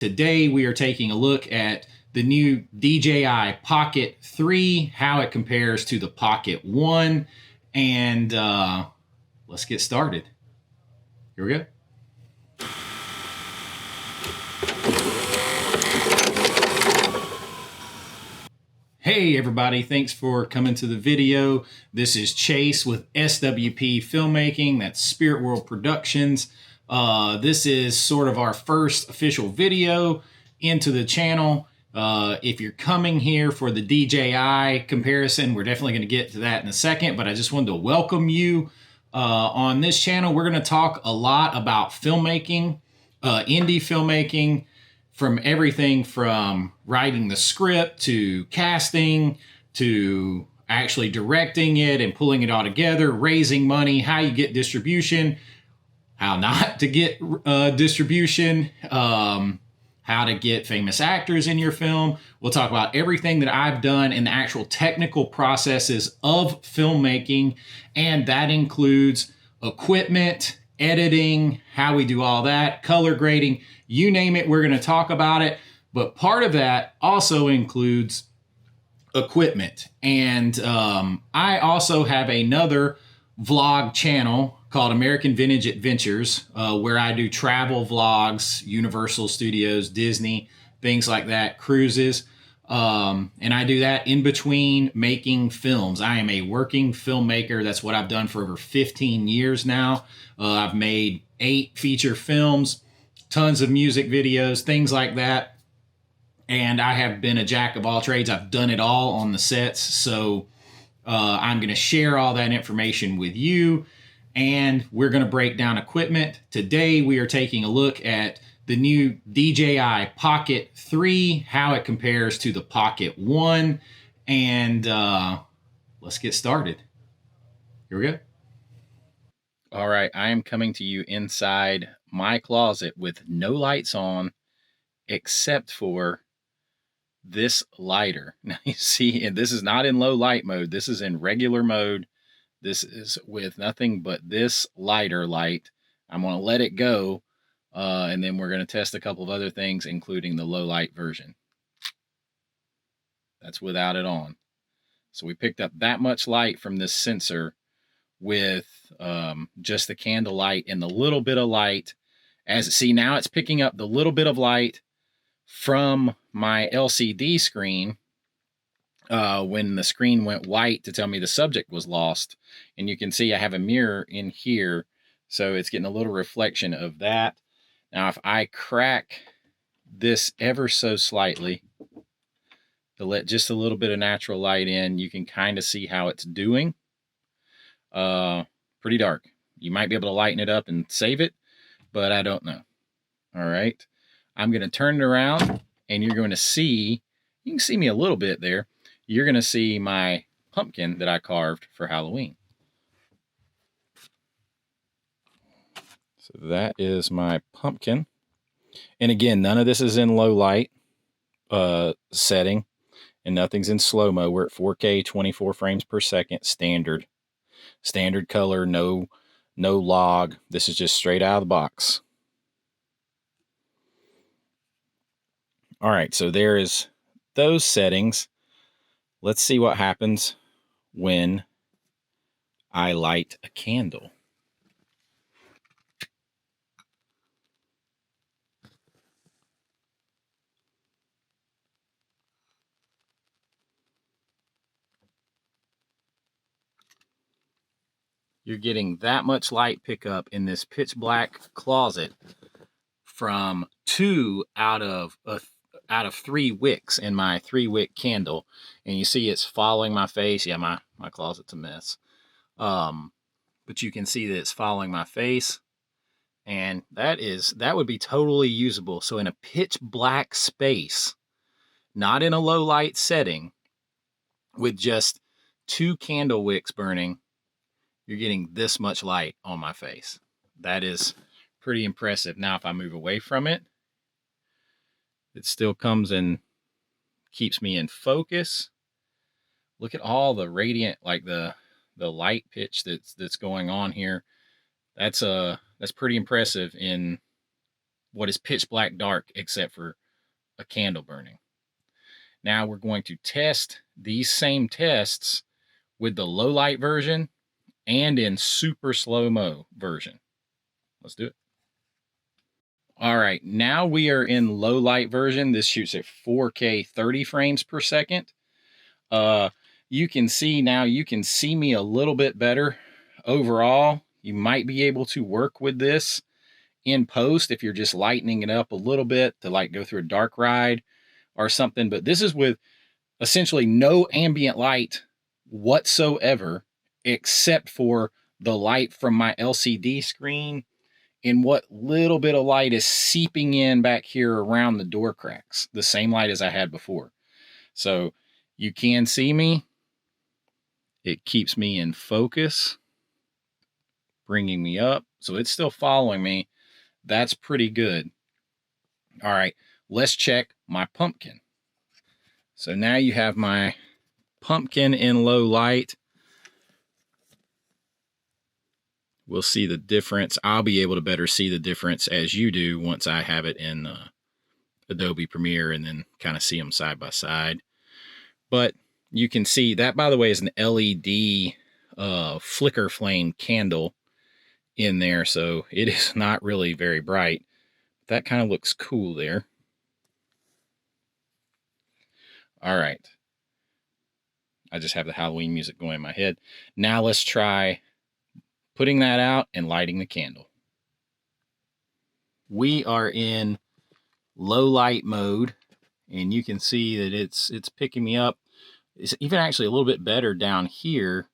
Today we are taking a look at the new DJI Pocket 3, how it compares to the Pocket 1, and let's get started. Here we go. Hey everybody, thanks for coming to the video. This is Chase with SWP Filmmaking, that's Spirit World Productions. This is sort of our first official video into the channel. If you're coming here for the DJI comparison, we're definitely going to get to that in a second, but I just wanted to welcome you. On this channel, we're going to talk a lot about filmmaking, indie filmmaking, from everything from writing the script to casting to actually directing it and pulling it all together, raising money, how you get distribution, how not to get distribution, how to get famous actors in your film. We'll talk about everything that I've done in the actual technical processes of filmmaking, and that includes equipment, editing, how we do all that, color grading, you name it, we're going to talk about it. But part of that also includes equipment. And I also have another vlog channel called American Vintage Adventures, where I do travel vlogs, Universal Studios, Disney, things like that, cruises. And I do that in between making films. I am a working filmmaker. That's what I've done for over 15 years now. I've made 8 feature films, tons of music videos, things like that. And I have been a jack of all trades. I've done it all on the sets. So I'm going to share all that information with you. And we're going to break down equipment. Today we are taking a look at the new DJI Pocket 3, how it compares to the Pocket 1. And let's get started. Here we go. All right, I am coming to you inside my closet with no lights on except for this lighter. Now you see, and this is not in low light mode. This is in regular mode. This is with nothing but this lighter light. I'm going to let it go, and then we're going to test a couple of other things, including the low light version. That's without it on. So we picked up that much light from this sensor with just the candle light and the little bit of light. See, now it's picking up the little bit of light from my LCD screen when the screen went white to tell me the subject was lost. And you can see I have a mirror in here, so it's getting a little reflection of that. Now, if I crack this ever so slightly to let just a little bit of natural light in, you can kind of see how it's doing. Pretty dark. You might be able to lighten it up and save it, but I don't know. All right. I'm going to turn it around, and you're going to see, you can see me a little bit there. You're going to see my pumpkin that I carved for Halloween. So that is my pumpkin. And again, none of this is in low light setting, and nothing's in slow-mo. We're at 4K, 24 frames per second, standard color, no log. This is just straight out of the box. All right, so there is those settings. Let's see what happens when I light a candle. You're getting that much light pickup in this pitch black closet from 2 out of 3 wicks in my 3-wick candle. And you see it's following my face. Yeah, my closet's a mess. But you can see that it's following my face. And that would be totally usable. So in a pitch black space, not in a low light setting, with just 2 candle wicks burning, you're getting this much light on my face. That is pretty impressive. Now, if I move away from it, it still comes and keeps me in focus. Look at all the radiant, like the light pitch that's going on here. That's pretty impressive in what is pitch black dark except for a candle burning. Now we're going to test these same tests with the low light version and in super slow-mo version. Let's do it. All right, now we are in low light version. This shoots at 4K 30 frames per second. You can see now, you can see me a little bit better overall. You might be able to work with this in post if you're just lightening it up a little bit to like go through a dark ride or something. But this is with essentially no ambient light whatsoever, except for the light from my LCD screen and what little bit of light is seeping in back here around the door cracks, the same light as I had before. So you can see me. It keeps me in focus, bringing me up. So it's still following me. That's pretty good. All right, let's check my pumpkin. So now you have my pumpkin in low light. We'll see the difference. I'll be able to better see the difference as you do once I have it in Adobe Premiere and then kind of see them side by side. But you can see that, by the way, is an LED flicker flame candle in there. So it is not really very bright. That kind of looks cool there. All right. I just have the Halloween music going in my head. Now let's try putting that out and lighting the candle. We are in low light mode, and you can see that it's picking me up. It's even actually a little bit better down here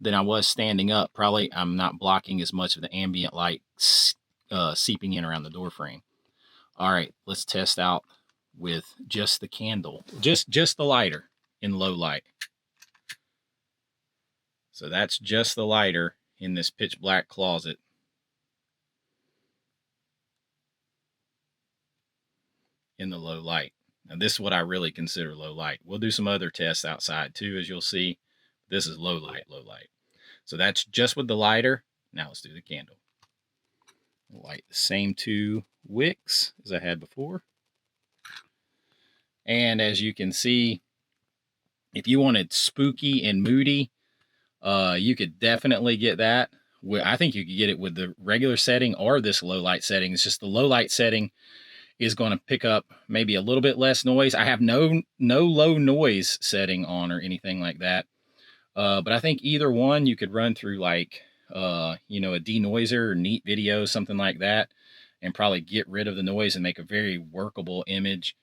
than I was standing up. Probably I'm not blocking as much of the ambient light seeping in around the door frame. All right, let's test out with just the candle, just the lighter in low light. So that's just the lighter in this pitch black closet. In the low light. Now this is what I really consider low light. We'll do some other tests outside too, as you'll see. This is low light, low light. So that's just with the lighter. Now let's do the candle. Light the same 2 wicks as I had before. And as you can see, if you wanted spooky and moody, you could definitely get that. I think you could get it with the regular setting or this low light setting. It's just the low light setting is going to pick up maybe a little bit less noise. I have no low noise setting on or anything like that. But I think either one you could run through like, a denoiser or neat video, something like that, and probably get rid of the noise and make a very workable image.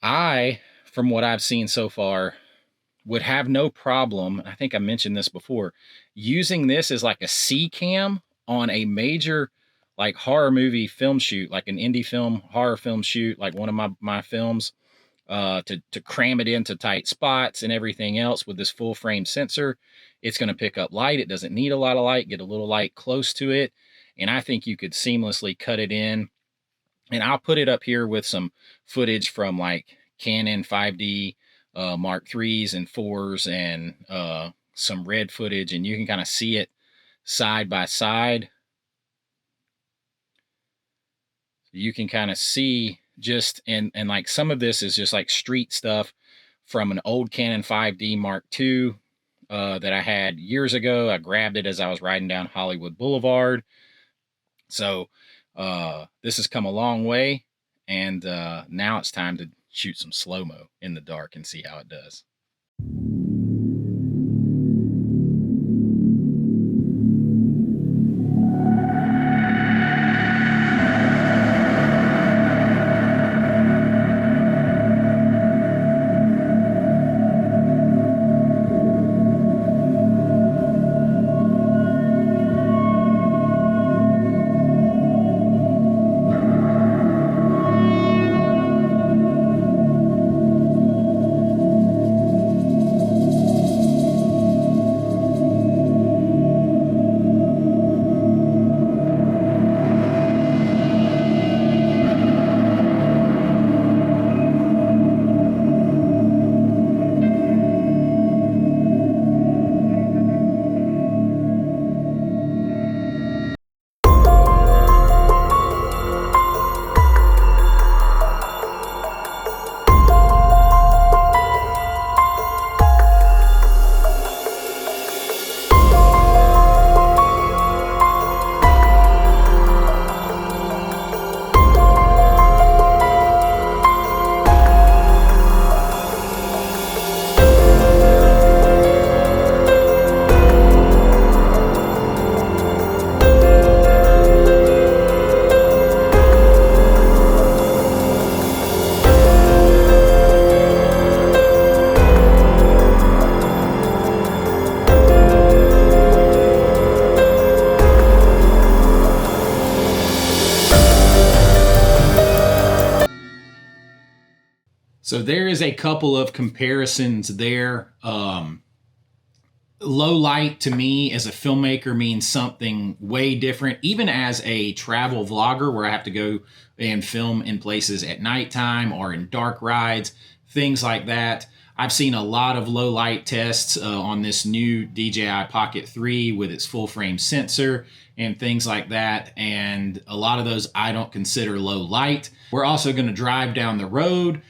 From what I've seen so far, would have no problem, I think I mentioned this before, using this as like a C cam on a major like horror movie film shoot, like an indie film, horror film shoot, like one of my films, to cram it into tight spots and everything else with this full frame sensor. It's going to pick up light. It doesn't need a lot of light, get a little light close to it. And I think you could seamlessly cut it in. And I'll put it up here with some footage from like Canon 5D Mark 3s and 4s and some red footage, and you can kind of see it side by side. You can kind of see just, and like some of this is just like street stuff from an old Canon 5D Mark II that I had years ago. I grabbed it as I was riding down Hollywood Boulevard. So this has come a long way, and now it's time to shoot some slow-mo in the dark and see how it does. So there is a couple of comparisons there. Low light to me as a filmmaker means something way different. Even as a travel vlogger where I have to go and film in places at nighttime or in dark rides, things like that. I've seen a lot of low light tests on this new DJI Pocket 3 with its full frame sensor and things like that. And a lot of those I don't consider low light. We're also going to drive down the road,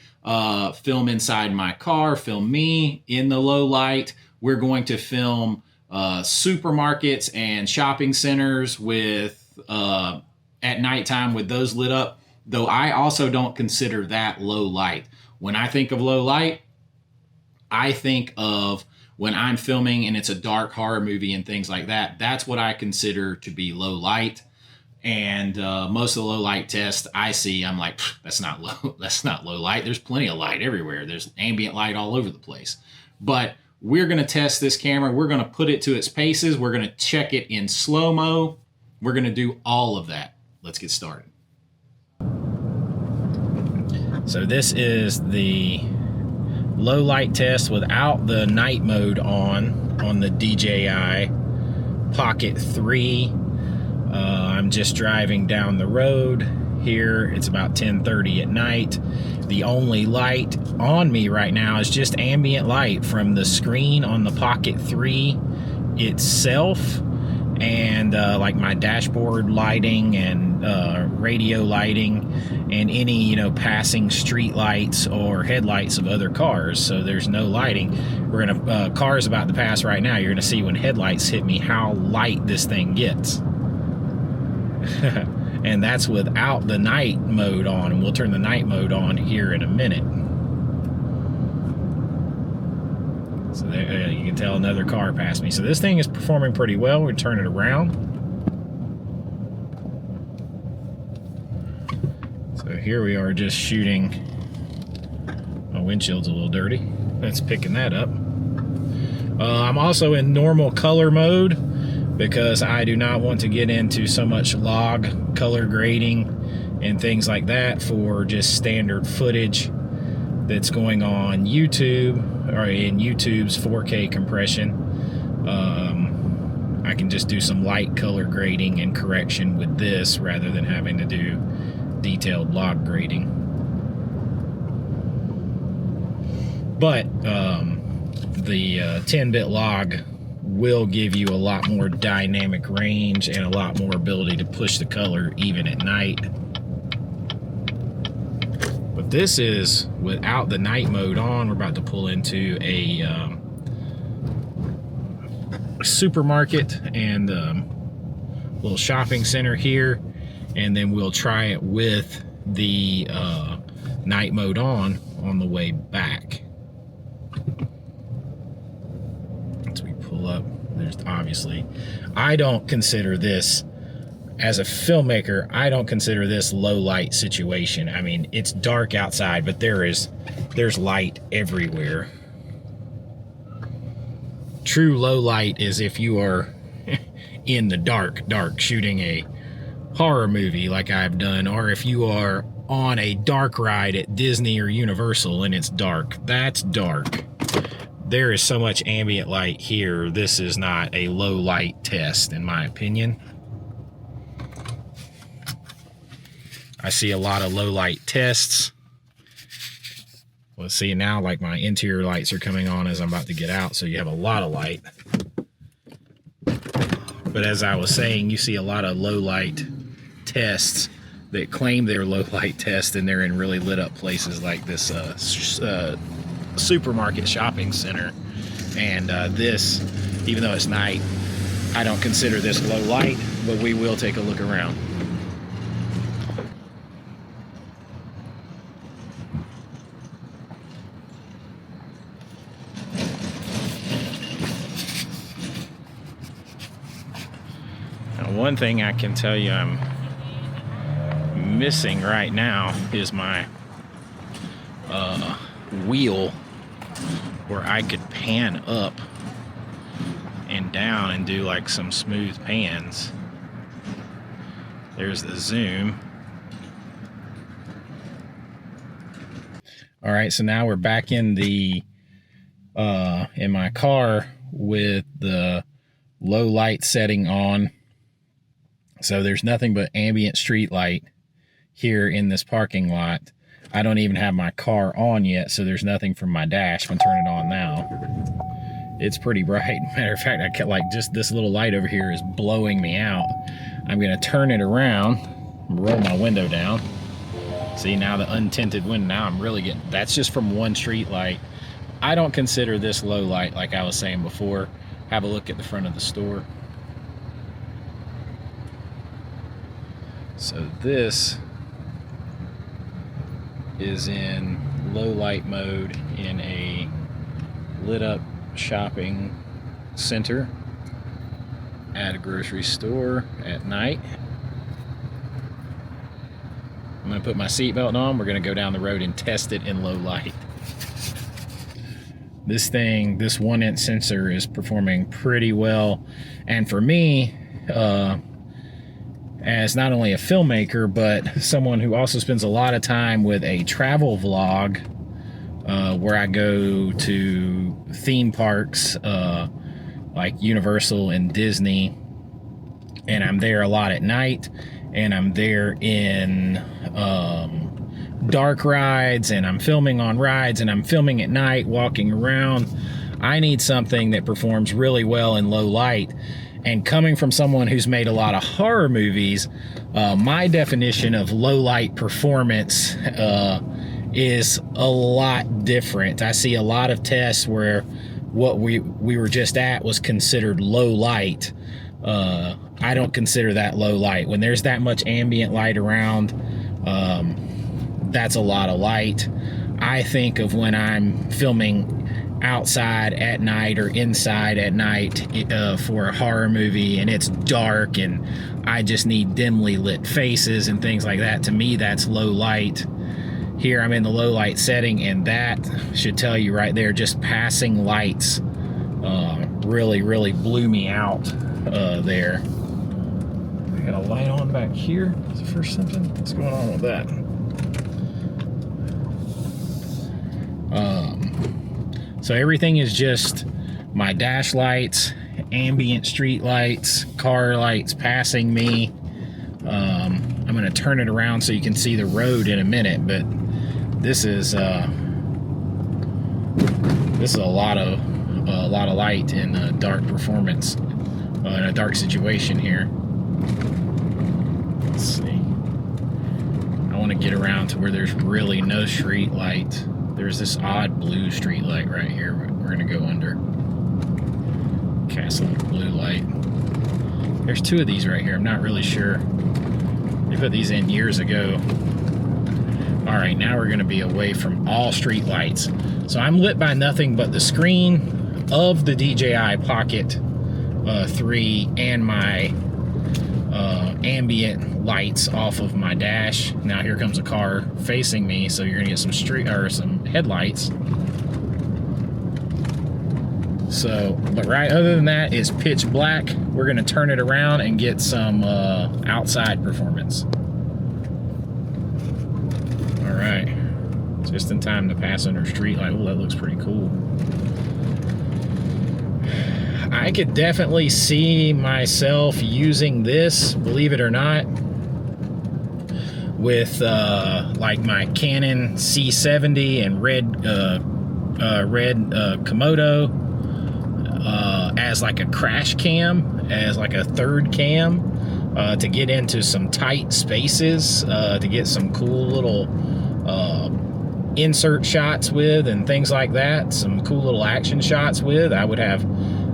film inside my car, film me in the low light. We're going to film supermarkets and shopping centers with at nighttime with those lit up, though I also don't consider that low light. When I think of low light, I think of when I'm filming and it's a dark horror movie and things like that. That's what I consider to be low light. And most of the low light tests I see, I'm like, that's not low. That's not low light. There's plenty of light everywhere. There's ambient light all over the place. But we're going to test this camera. We're going to put it to its paces. We're going to check it in slow-mo. We're going to do all of that. Let's get started. So this is the low light test without the night mode on the DJI Pocket 3. I'm just driving down the road here. It's about 10:30 at night. The only light on me right now is just ambient light from the screen on the Pocket 3 itself, and like my dashboard lighting and radio lighting and any passing street lights or headlights of other cars. So there's no lighting. We're gonna cars about to pass right now. You're gonna see when headlights hit me how light this thing gets. And that's without the night mode on, and we'll turn the night mode on here in a minute. So there, you can tell another car passed me. So this thing is performing pretty well. We turn it around. So here we are just shooting. My windshield's a little dirty. That's picking that up. I'm also in normal color mode because I do not want to get into so much log color grading and things like that for just standard footage that's going on YouTube or in YouTube's 4K compression. I can just do some light color grading and correction with this rather than having to do detailed log grading. But the 10-bit log will give you a lot more dynamic range and a lot more ability to push the color even at night. But this is without the night mode on. We're about to pull into a supermarket and little shopping center here, and then we'll try it with the night mode on the way back. Up, there's obviously, I don't consider this, as a filmmaker, I don't consider this low light situation. I mean, it's dark outside, but there's light everywhere. True low light is if you are in the dark shooting a horror movie like I've done, or if you are on a dark ride at Disney or Universal and it's dark. That's dark. There is so much ambient light here. This is not a low light test, in my opinion. I see a lot of low light tests. Let's see now, like my interior lights are coming on as I'm about to get out, so you have a lot of light. But as I was saying, you see a lot of low light tests that claim they're low light tests, and they're in really lit up places like this supermarket shopping center. And this, even though it's night, I don't consider this low light, but we will take a look around. Now, one thing I can tell you I'm missing right now is my wheel where I could pan up and down and do like some smooth pans. There's the zoom. All right, so now we're back in the in my car with the low light setting on. So there's nothing but ambient street light here in this parking lot. I don't even have my car on yet, so there's nothing from my dash. I'm gonna turn it on now. It's pretty bright. Matter of fact, I kept, like, just this little light over here is blowing me out. I'm gonna turn it around, roll my window down. See, now the untinted window, now I'm really getting, that's just from one street light. I don't consider this low light, like I was saying before. Have a look at the front of the store. So this is in low light mode in a lit up shopping center at a grocery store at night. I'm gonna put my seatbelt on. We're gonna go down the road and test it in low light. This thing, this 1-inch sensor is performing pretty well. And for me, as not only a filmmaker, but someone who also spends a lot of time with a travel vlog, where I go to theme parks, like Universal and Disney, and I'm there a lot at night, and I'm there in dark rides, and I'm filming on rides, and I'm filming at night, walking around. I need something that performs really well in low light. And coming from someone who's made a lot of horror movies, my definition of low light performance is a lot different. I see a lot of tests where what we were just at was considered low light. I don't consider that low light. When there's that much ambient light around, that's a lot of light. I think of when I'm filming outside at night or inside at night for a horror movie, and it's dark and I just need dimly lit faces and things like that. To me, that's low light. Here I'm in the low light setting, and that should tell you right there, just passing lights really blew me out there. I got a light on back here. Is it for something? What's going on with that? So everything is just my dash lights, ambient street lights, car lights passing me. I'm gonna turn it around so you can see the road in a minute, but this is a lot of light in a dark performance, in a dark situation here. Let's see. I want to get around to where there's really no street light. There's this odd blue street light right here. We're gonna go under. Castle blue light. There's two of these right here. I'm not really sure. They put these in years ago. All right, now we're gonna be away from all street lights. So I'm lit by nothing but the screen of the DJI Pocket 3 and my ambient lights off of my dash. Now here comes a car facing me, so you're gonna get some street or some headlights. So, but right, other than that, is pitch black. We're gonna turn it around and get some outside performance. All right, just in time to pass under a street light. Oh, that looks pretty cool. I could definitely see myself using this, believe it or not, with like my Canon C70 and red Komodo as like a crash cam, as like a third cam, to get into some tight spaces, to get some cool little insert shots with and things like that, some cool little action shots with. I would have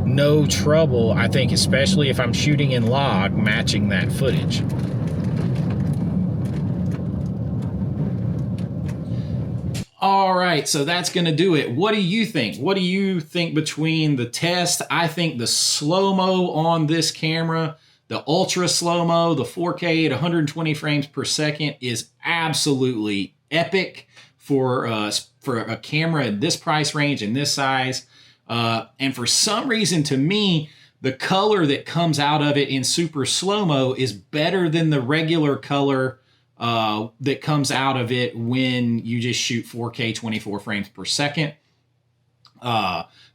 no trouble, I think, especially if I'm shooting in log, matching that footage. All right, so that's going to do it. What do you think? What do you think between the test? I think the slow-mo on this camera, the ultra slow-mo, the 4K at 120 frames per second is absolutely epic for a camera at this price range and this size. And for some reason, to me, the color that comes out of it in super slow-mo is better than the regular color that comes out of it when you just shoot 4K 24 frames per second.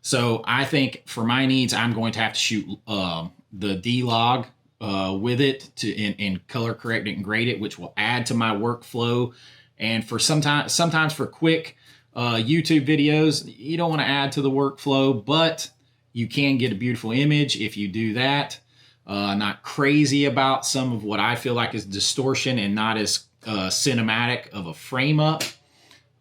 So I think for my needs, I'm going to have to shoot the D-Log with it and color correct it and grade it, which will add to my workflow. And for sometimes for quick YouTube videos, you don't want to add to the workflow, but you can get a beautiful image if you do that. Not crazy about some of what I feel like is distortion and not as cinematic of a frame up.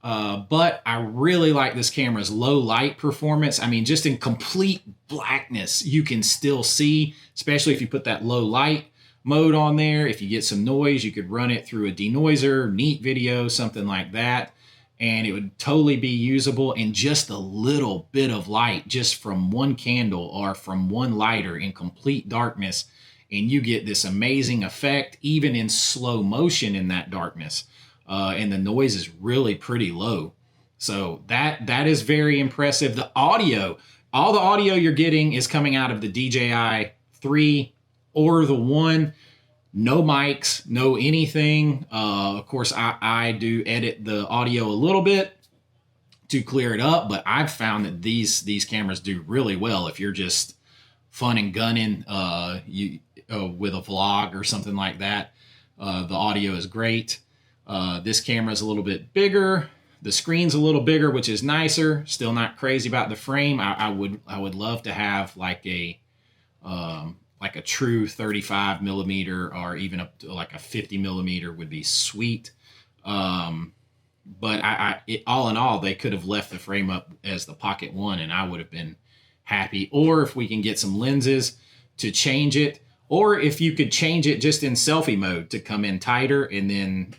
But I really like this camera's low light performance. I mean, just in complete blackness, you can still see, especially if you put that low light mode on there. If you get some noise, you could run it through a denoiser, neat video, something like that. And it would totally be usable in just a little bit of light, just from one candle or from one lighter in complete darkness. And you get this amazing effect, even in slow motion in that darkness. And the noise is really pretty low. So that is very impressive. The audio, all the audio you're getting is coming out of the DJI 3 or the 1. No mics, no anything. Of course, I do edit the audio a little bit to clear it up, but I've found that these cameras do really well if you're just fun and gunning with a vlog or something like that. The audio is great. This camera is a little bit bigger. The screen's a little bigger, which is nicer. Still not crazy about the frame. I would love to have like a true 35 millimeter or even up to like a 50 millimeter would be sweet. But all in all, they could have left the frame up as the Pocket 1 and I would have been happy. Or if we can get some lenses to change it, or if you could change it just in selfie mode to come in tighter, and then,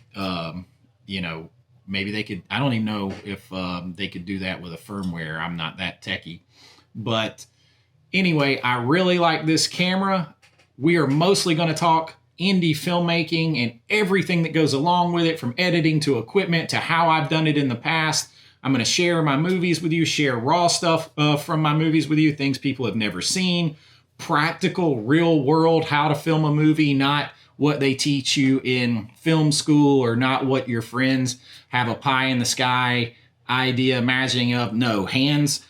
maybe they could, I don't even know if they could do that with a firmware. I'm not that techie. But anyway, I really like this camera. We are mostly going to talk indie filmmaking and everything that goes along with it, from editing to equipment to how I've done it in the past. I'm going to share my movies with you, share raw stuff from my movies with you, things people have never seen, practical, real world, how to film a movie, not what they teach you in film school or not what your friends have a pie in the sky idea imagining of. No, hands,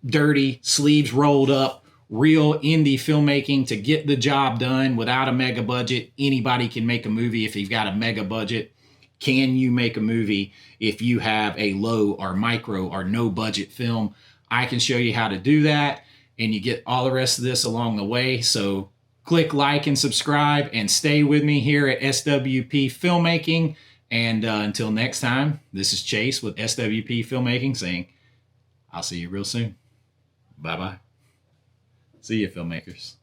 dirty, sleeves rolled up, real indie filmmaking to get the job done without a mega budget. Anybody can make a movie if you've got a mega budget. Can you make a movie if you have a low or micro or no budget film? I can show you how to do that, and you get all the rest of this along the way. So click like and subscribe and stay with me here at SWP Filmmaking. And until next time, this is Chase with SWP Filmmaking saying, I'll see you real soon. Bye-bye. See you, filmmakers.